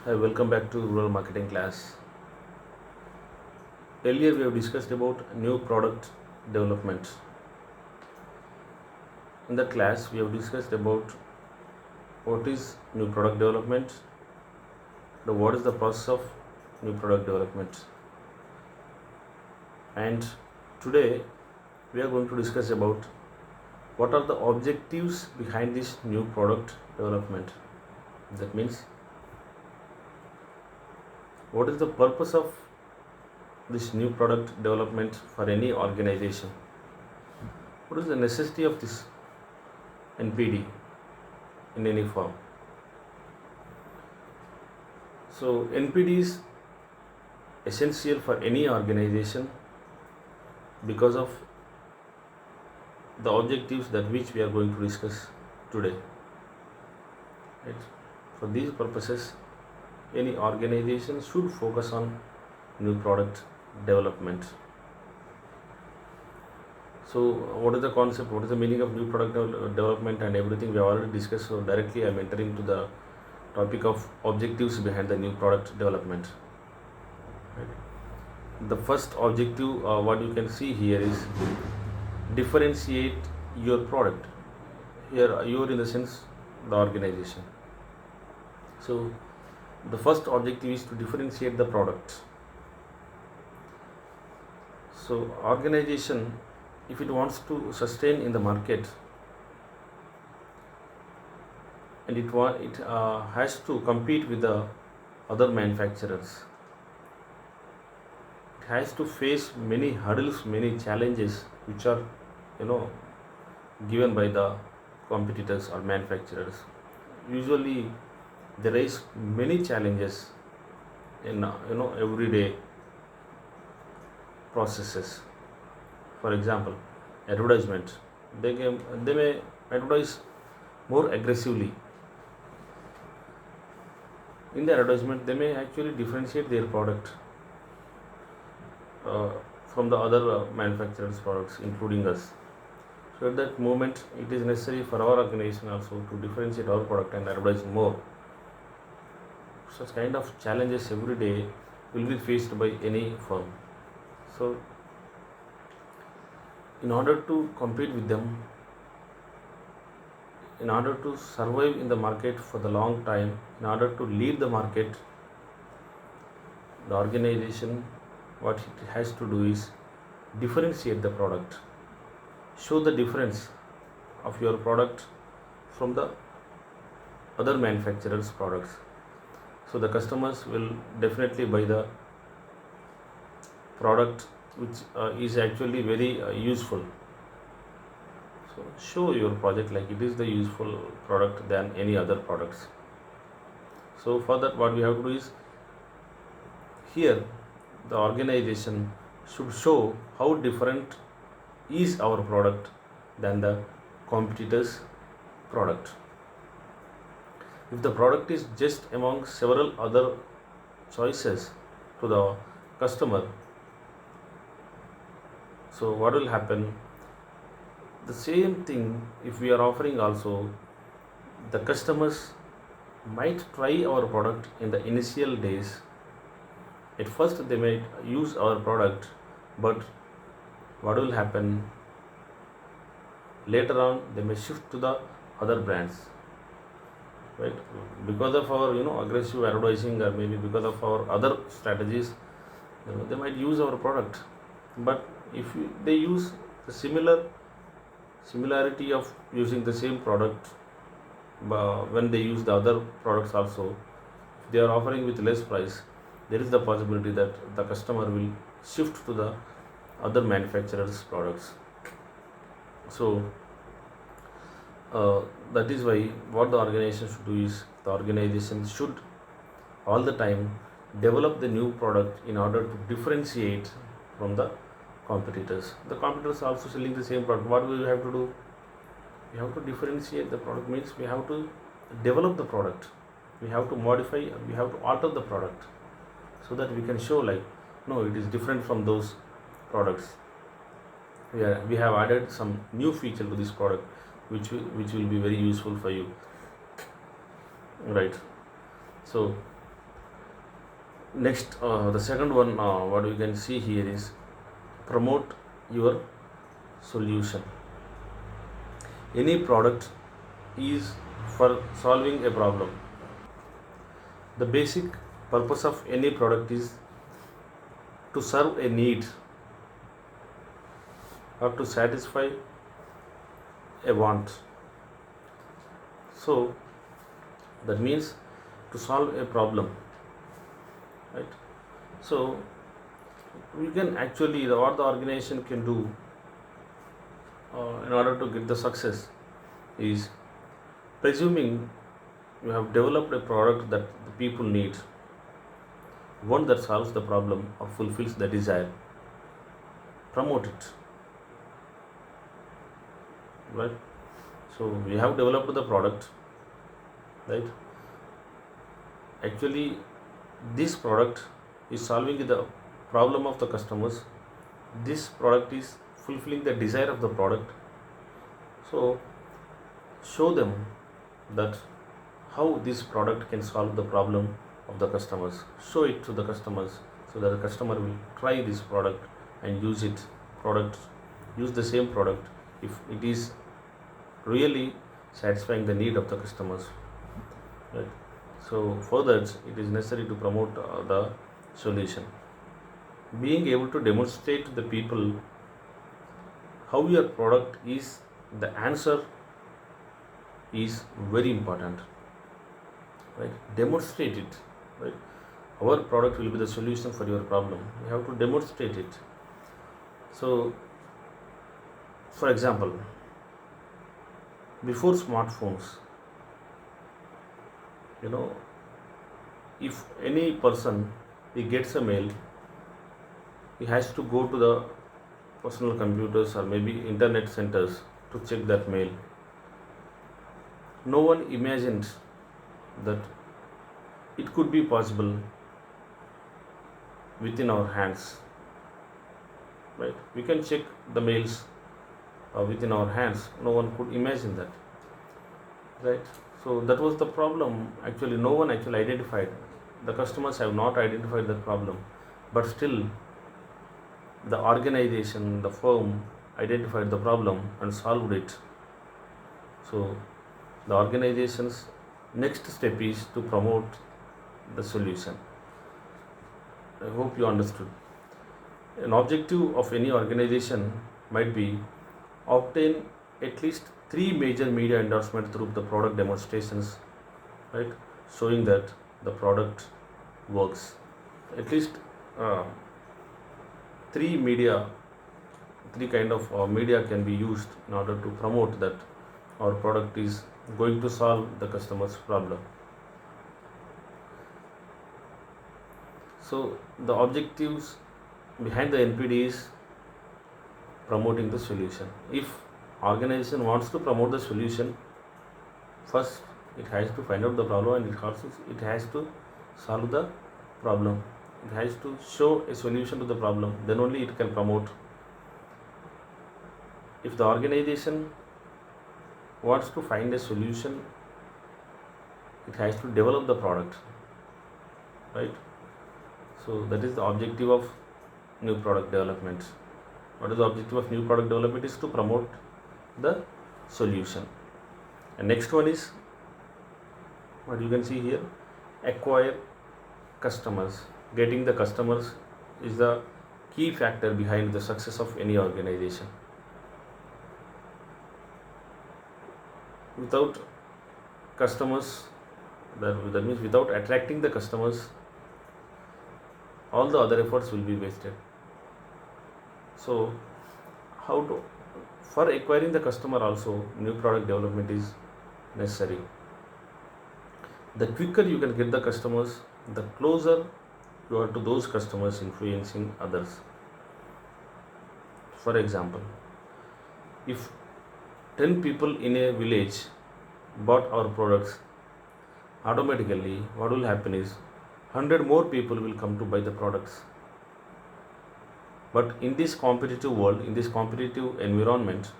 Hi, welcome back to Rural Marketing class. Earlier, we have discussed about new product development. In that class, we have discussed about what is new product development, what is the process of new product development, and today we are going to discuss about what are the objectives behind this new product development. That means, what is the purpose of this new product development for any organization? What is the necessity of this NPD in any form? So, NPD is essential for any organization because of the objectives that which we are going to discuss today. Right? For these purposes, any organization should focus on new product development. So, what is the concept? What is the meaning of new product development and everything we have already discussed? So, directly I am entering to the topic of objectives behind the new product development. Right? The first objective, what you can see here is differentiate your product. Here, you are in the sense the organization. So, the first objective is to differentiate the product. So, organization, if it wants to sustain in the market, and it has to compete with the other manufacturers, it has to face many hurdles, many challenges which are given by the competitors or manufacturers. Usually they raise many challenges in everyday processes. For example, advertisement. They may advertise more aggressively. In the advertisement, they may actually differentiate their product from the other manufacturers' products, including us. So at that moment, it is necessary for our organization also to differentiate our product and advertise more. Such kind of challenges every day will be faced by any firm. So, in order to compete with them, in order to survive in the market for the long time, in order to lead the market, the organization, what it has to do is differentiate the product, show the difference of your product from the other manufacturers' products. So the customers will definitely buy the product which is actually very useful. So show your project like it is the useful product than any other products. So for that, what we have to do is, here the organization should show how different is our product than the competitor's product. If the product is just among several other choices to the customer, so what will happen? The same thing, if we are offering also, the customers might try our product in the initial days. At first, they might use our product, but what will happen? Later on, they may shift to the other brands, right? Because of our aggressive advertising, or maybe because of our other strategies, they might use our product. But if they use the similarity of using the same product, when they use the other products also, if they are offering with less price, there is the possibility that the customer will shift to the other manufacturers' products. So that is why what the organization should do is, the organization should all the time develop the new product in order to differentiate from the competitors. The competitors are also selling the same product. What do we have to do? We have to differentiate the product, means we have to develop the product, we have to modify, we have to alter the product, so that we can show like, no, it is different from those products. We have added some new feature to this product which will be very useful for you, right? So Next, the second one, what we can see here is promote your solution. Any product is for solving a problem. The basic purpose of any product is to serve a need or to satisfy a want. So that means to solve a problem, right? So we can actually, what the organization can do in order to get the success is, presuming you have developed a product that the people need, one that solves the problem or fulfills the desire, promote it, right? So we have developed the product, right? Actually, this product is solving the problem of the customers. This product is fulfilling the desire of the product. So show them that how this product can solve the problem of the customers. Show it to the customers so that the customer will try this product and use the same product if it is really satisfying the need of the customers, right? So for that, it is necessary to promote the solution. Being able to demonstrate to the people how your product is the answer is very important, right? Demonstrate it, right? Our product will be the solution for your problem. You have to demonstrate it. So for example, before smartphones, if any person he gets a mail, he has to go to the personal computers or maybe internet centers to check that mail. No one imagined that it could be possible within our hands, right? We can check the mails within our hands. No one could imagine that, right? So that was the problem. Actually, no one actually identified. The customers have not identified that problem, but still the organization, the firm identified the problem and solved it. So the organization's next step is to promote the solution. I hope you understood. An objective of any organization might be obtain at least 3 major media endorsement through the product demonstrations, right? Showing that the product works. At least uh, 3 kind of media can be used in order to promote that our product is going to solve the customer's problem. So the objectives behind the NPD is promoting the solution. If organization wants to promote the solution, first it has to find out the problem and it has to solve the problem. It has to show a solution to the problem, then only it can promote. If the organization wants to find a solution, it has to develop the product, right? So that is the objective of new product development. What is the objective of new product development? Is to promote the solution. And next one is what you can see here, acquire customers. Getting the customers is the key factor behind the success of any organization. Without customers, that means without attracting the customers, all the other efforts will be wasted. So for acquiring the customer also, new product development is necessary. The quicker you can get the customers, the closer you are to those customers influencing others. For example, if 10 people in a village bought our products, automatically what will happen is 100 more people will come to buy the products. But in this competitive world, in this competitive environment,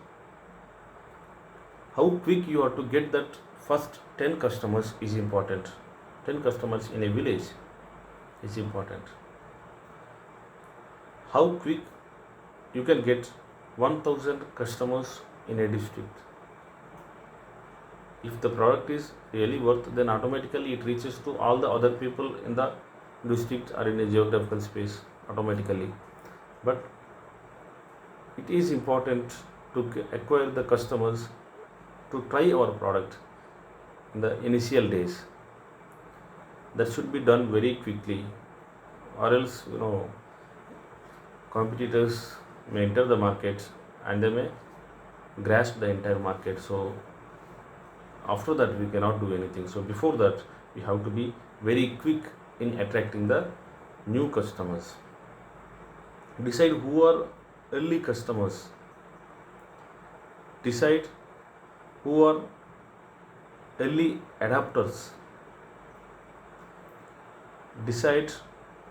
how quick you are to get that first 10 customers is important. 10 customers in a village. is important. How quick you can get 1000 customers in a district. If the product is really worth, then automatically it reaches to all the other people in the district or in a geographical space automatically. But it is important to acquire the customers to try our product in the initial days. That should be done very quickly, or else competitors may enter the market and they may grasp the entire market. So after that we cannot do anything. So before that we have to be very quick in attracting the new customers. Decide who are early customers. Decide who are early adapters. Decide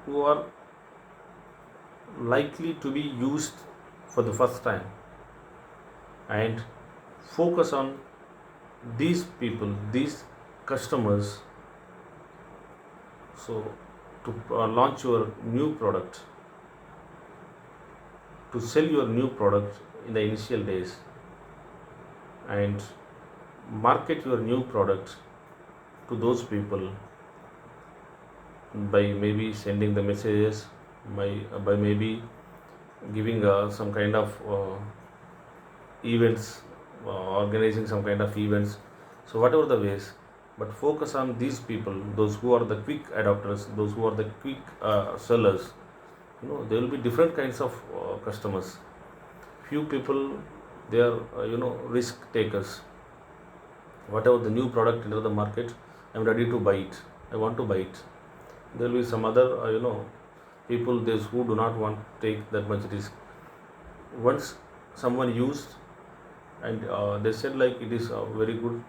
who are likely to be used for the first time, and focus on these people, these customers, so to launch your new product, to sell your new product in the initial days, and market your new product to those people by maybe sending the messages, by maybe giving some kind of events, organizing some kind of events. So whatever the ways, but focus on these people, those who are the quick adopters, those who are the quick sellers. There will be different kinds of customers. Few people, they are risk takers. Whatever the new product into the market, I am ready to buy it, I want to buy it. There will be some other people, those who do not want to take that much risk. Once someone used and they said like it is very good,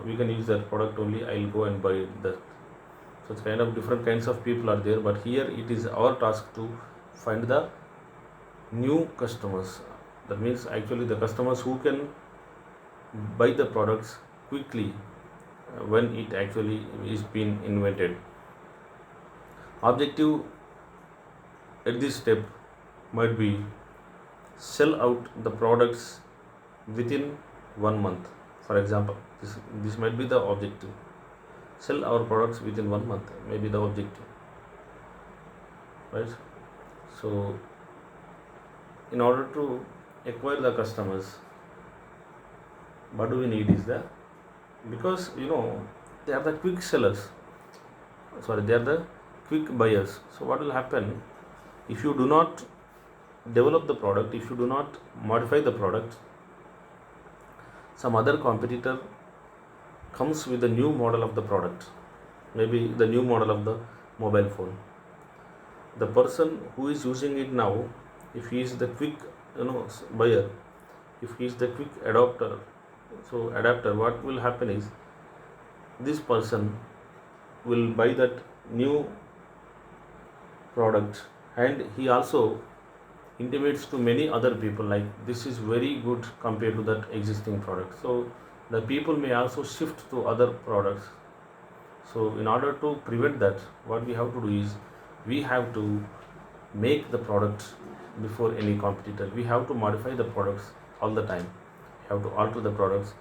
we can use that product only, I'll go and buy that. So it's kind of different kinds of people are there, but here it is our task to find the new customers. That means actually the customers who can buy the products quickly when it actually is being invented. Objective at this step might be sell out the products within 1 month. For example, this might be the objective. Sell our products within 1 month may be the objective, right? So in order to acquire the customers, what do we need is because they are the quick sellers, they are the quick buyers. So what will happen if you do not develop the product, if you do not modify the product, some other competitor comes with the new model of the product, maybe the new model of the mobile phone. The person who is using it now, if he is the quick buyer, if he is the quick adopter, what will happen is this person will buy that new product, and he also intimates to many other people like this is very good compared to that existing product. So the people may also shift to other products. So in order to prevent that, what we have to do is we have to make the product before any competitor. We have to modify the products all the time. We have to alter the products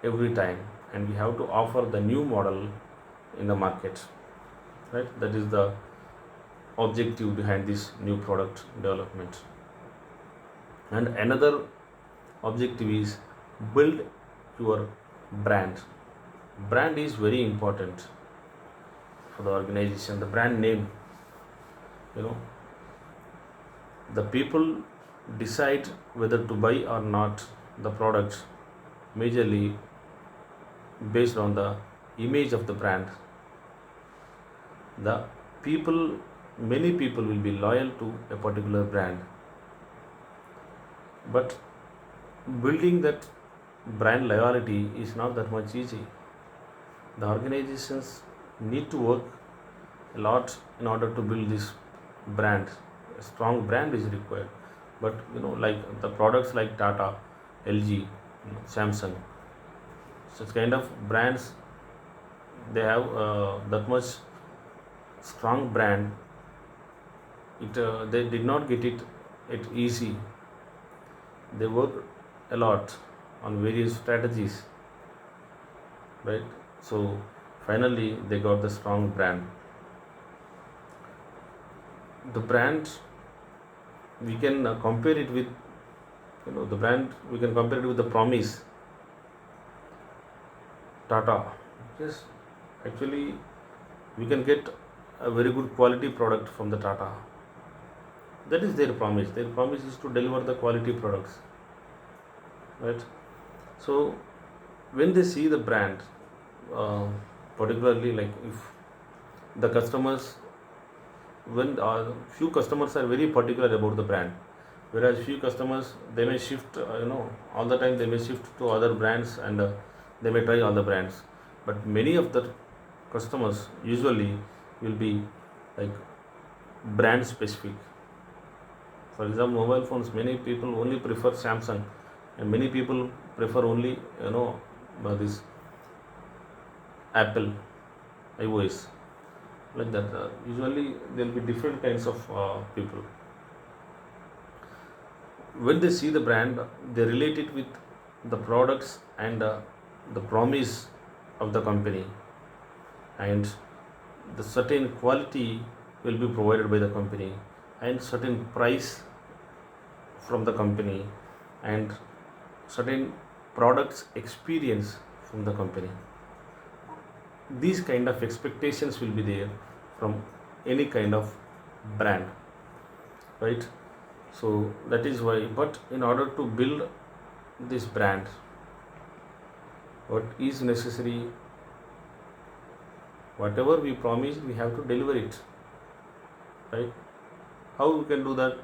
every time, and we have to offer the new model in the market, right? That is the objective behind this new product development. And another objective is build your brand. Brand is very important for the organization. The brand name, the people decide whether to buy or not the products majorly based on the image of the brand. Many people will be loyal to a particular brand, but building that brand loyalty is not that much easy. The organizations need to work a lot in order to build this brand. A strong brand is required, but like the products like Tata, LG, Samsung, such kind of brands, they have that much strong brand, they did not get it easy. They worked a lot on various strategies, right? So finally they got the strong brand. The brand, we can compare it with, the brand, we can compare it with the promise. Tata, yes, actually we can get a very good quality product from the Tata. That is their promise. Their promise is to deliver the quality products, right? So when they see the brand, uh, particularly like if the customers, when few customers are very particular about the brand, whereas few customers, they may shift, all the time they may shift to other brands, and they may try all the brands, but many of the customers usually will be like brand specific. For example, mobile phones, many people only prefer Samsung, and many people prefer only, this Apple iOS, like that. Usually there will be different kinds of people. When they see the brand, they relate it with the products and the promise of the company, and the certain quality will be provided by the company, and certain price from the company, and certain products experience from the company. These kind of expectations will be there from any kind of brand, right? So that is why, but in order to build this brand, what is necessary, whatever we promise, we have to deliver it, right? How we can do that?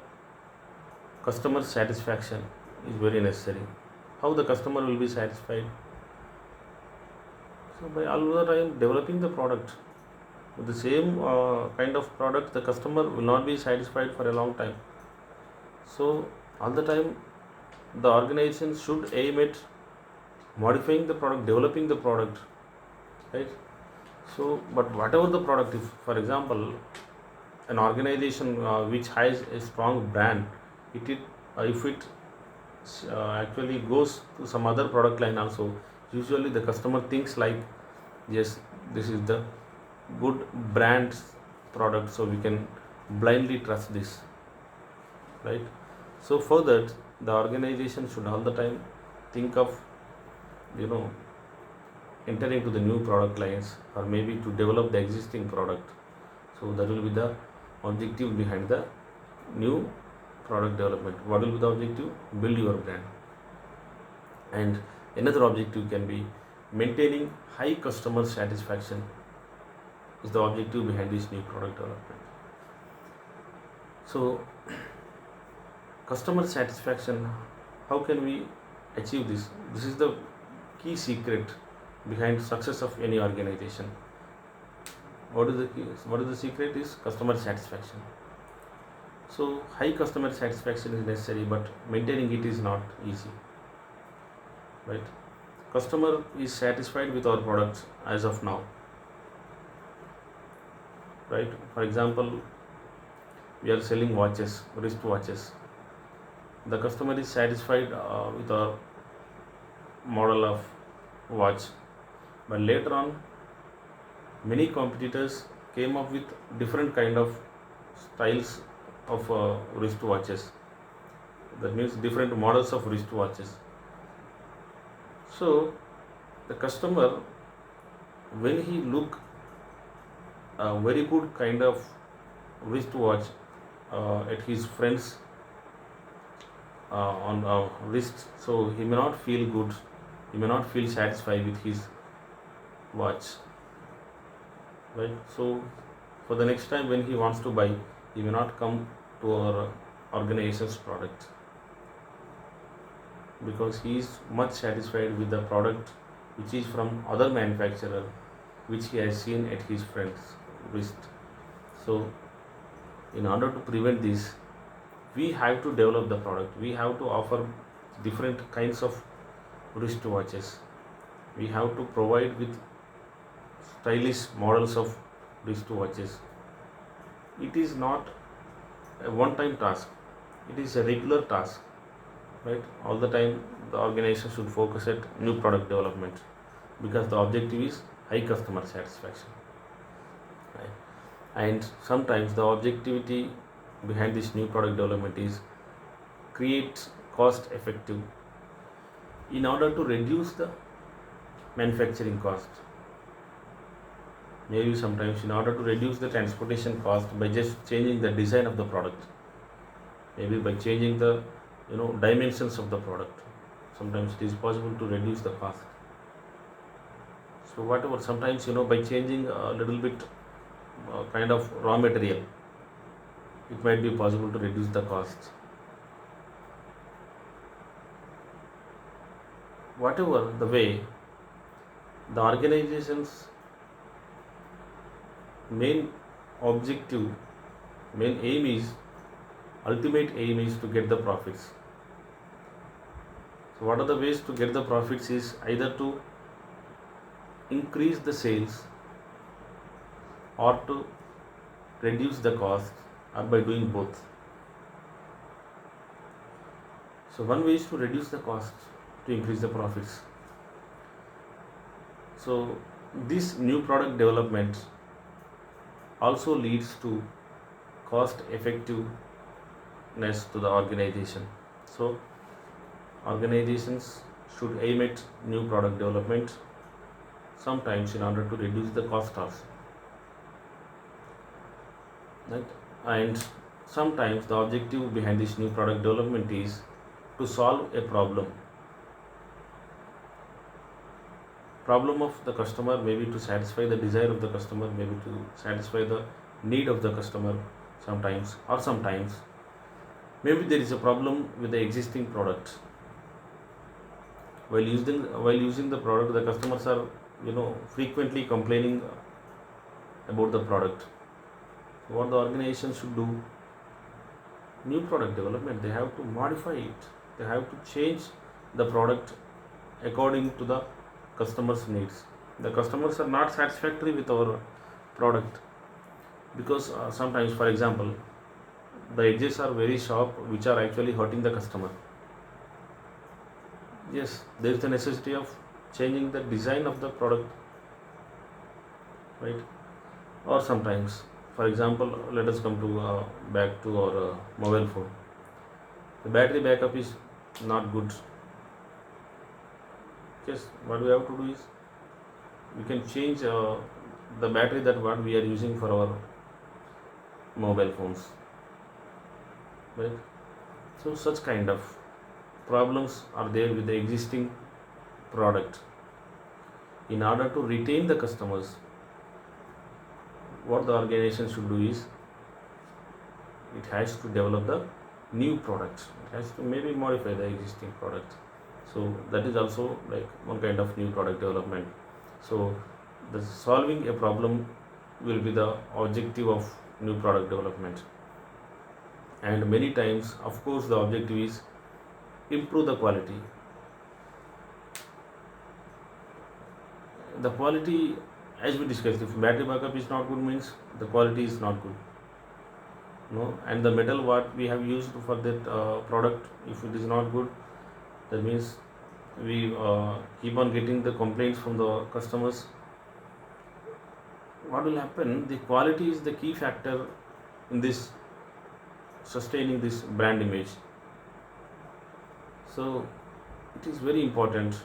Customer satisfaction is very necessary. How the customer will be satisfied? So by all the time developing the product, with the same kind of product, the customer will not be satisfied for a long time. So all the time the organization should aim at modifying the product, developing the product, right? So but whatever the product, if for example an organization which has a strong brand, if it actually goes to some other product line also, usually the customer thinks like, yes, this is the good brand product, so we can blindly trust this, right? So for that, the organization should all the time think of, you know entering to the new product lines, or maybe to develop the existing product. So that will be the objective behind the new product development. What will be the objective? Build your brand. And another objective can be maintaining high customer satisfaction is the objective behind this new product development. So customer satisfaction, how can we achieve this? This is the key secret behind success of any organization. What is the key? What is the secret? Is customer satisfaction. So high customer satisfaction is necessary, but maintaining it is not easy, right? Customer is satisfied with our products as of now, right? For example, we are selling watches, wrist watches. The customer is satisfied with our model of watch, but later on many competitors came up with different kind of styles of wrist watches. That means different models of wrist watches. So the customer, when he look a very good kind of wristwatch at his friends on wrist, so he may not feel good, he may not feel satisfied with his watch, right? So for the next time when he wants to buy, he may not come to our organization's product, because he is much satisfied with the product which is from other manufacturer, which he has seen at his friend's wrist. So in order to prevent this, we have to develop the product, we have to offer different kinds of wrist watches, we have to provide with stylish models of wrist watches, it is not a one time task, it is a regular task, right? All the time the organization should focus at new product development, because the objective is high customer satisfaction, right? And sometimes the objectivity behind this new product development is create cost effective, in order to reduce the manufacturing cost. Maybe sometimes in order to reduce the transportation cost by just changing the design of the product, maybe by changing the dimensions of the product, sometimes it is possible to reduce the cost. So whatever, sometimes by changing a little bit kind of raw material, it might be possible to reduce the cost. Whatever the way, the organization's main objective, main aim is, ultimate aim is to get the profits. So what are the ways to get the profits is either to increase the sales or to reduce the cost, or by doing both. So one way is to reduce the cost to increase the profits. So this new product development also leads to cost effectiveness to the organization. So organizations should aim at new product development, sometimes in order to reduce the cost also, right? And sometimes the objective behind this new product development is to solve a problem of the customer, maybe to satisfy the desire of the customer, maybe to satisfy the need of the customer sometimes, or sometimes maybe there is a problem with the existing product. While using the product, the customers are frequently complaining about the product. What the organization should do, new product development, they have to modify it, they have to change the product according to the customers needs. The customers are not satisfactory with our product, because sometimes, for example, the edges are very sharp, which are actually hurting the customer. Yes, there is the necessity of changing the design of the product, right? Or sometimes, for example, let us come to back to our mobile phone. The battery backup is not good. Yes, what we have to do is, we can change the battery that what we are using for our mobile phones, right? So such kind of problems are there with the existing product. In order to retain the customers, what the organization should do is, it has to develop the new products, it has to maybe modify the existing product. So that is also like one kind of new product development. So the solving a problem will be the objective of new product development, and many times, of course, the objective is improve the quality. The quality, as we discussed, if battery backup is not good, means the quality is not good, no? And the metal what we have used for that product, if it is not good, that means we keep on getting the complaints from the customers. What will happen? The quality is the key factor in this sustaining this brand image. So it is very important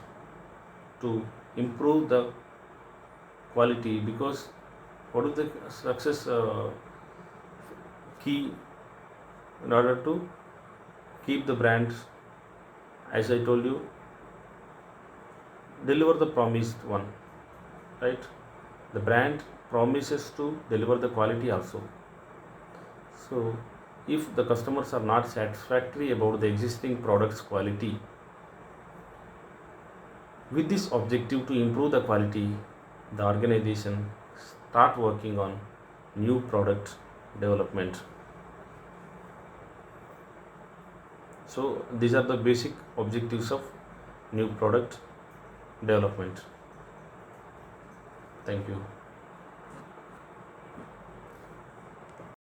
to improve the quality, because what is the success key in order to keep the brand? As I told you, deliver the promised one, right? The brand promises to deliver the quality also. So if the customers are not satisfactory about the existing product's quality, with this objective to improve the quality, the organization start working on new product development. So these are the basic objectives of new product development. Thank you.